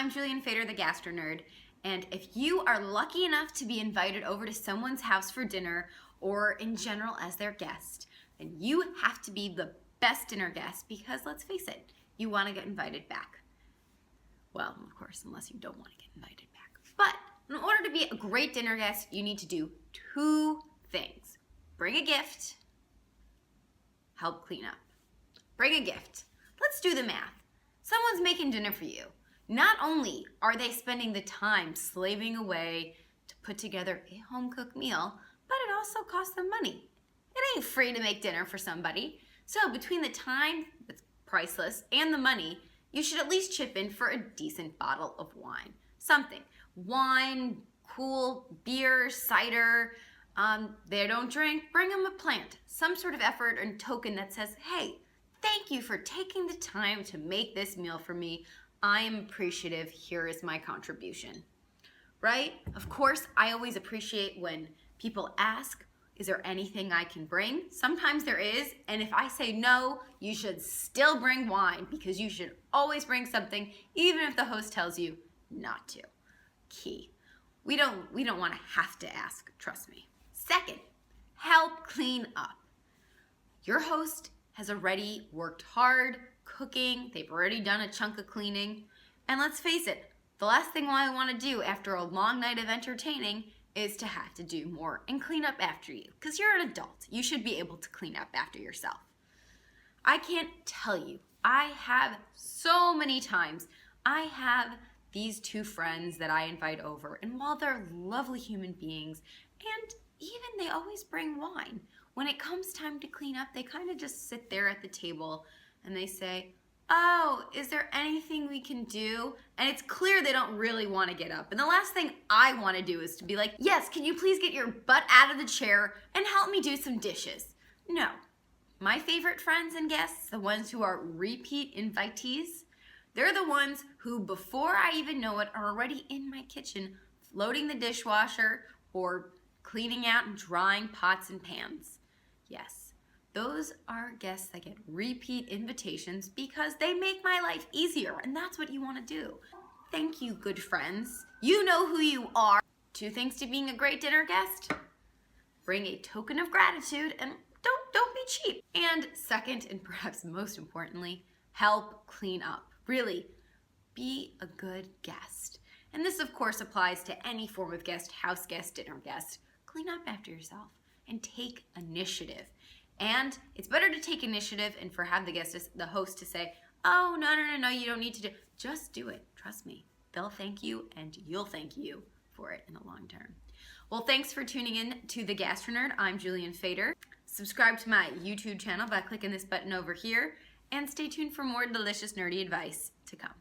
I'm Julian Fader, the Gastro Nerd, and if you are lucky enough to be invited over to someone's house for dinner or in general as their guest, then you have to be the best dinner guest because let's face it, you want to get invited back. Well, of course, unless you don't want to get invited back. But in order to be a great dinner guest, you need to do two things. Bring a gift, help clean up. Bring a gift. Let's do the math. Someone's making dinner for you. Not only are they spending the time slaving away to put together a home-cooked meal, but it also costs them money. It ain't free to make dinner for somebody. So between the time that's priceless and the money, you should at least chip in for a decent bottle of wine. Something. Wine, cool, beer, cider. They don't drink, bring them a plant. Some sort of effort and token that says, hey, thank you for taking the time to make this meal for me. I am appreciative. Here is my contribution. Right? Of course, I always appreciate when people ask, is there anything I can bring? Sometimes there is, and if I say no, you should still bring wine because you should always bring something, even if the host tells you not to. Key. We don't want to have to ask, trust me. Second, help clean up. Your host has already worked hard cooking. They've already done a chunk of cleaning. And let's face it, the last thing I want to do after a long night of entertaining is to have to do more and clean up after you. Because you're an adult. You should be able to clean up after yourself. I can't tell you. I have so many times. I have these two friends that I invite over. And while they're lovely human beings, and even they always bring wine, when it comes time to clean up, they kind of just sit there at the table and they say, oh, is there anything we can do? And it's clear they don't really want to get up. And the last thing I want to do is to be like, yes, can you please get your butt out of the chair and help me do some dishes? No. My favorite friends and guests, the ones who are repeat invitees, they're the ones who, before I even know it, are already in my kitchen, loading the dishwasher or cleaning out and drying pots and pans. Yes, those are guests that get repeat invitations because they make my life easier, and that's what you want to do. Thank you, good friends. You know who you are. Two things to being a great dinner guest. Bring a token of gratitude and don't be cheap. And second, and perhaps most importantly, help clean up. Really, be a good guest. And this, of course, applies to any form of guest, house guest, dinner guest. Clean up after yourself and take initiative. And it's better to take initiative and for have the host to say, oh, no, you don't need to do. Just do it. Trust me. They'll thank you and you'll thank you for it in the long term. Well, thanks for tuning in to The Gastro Nerd. I'm Julian Fader. Subscribe to my YouTube channel by clicking this button over here and stay tuned for more delicious nerdy advice to come.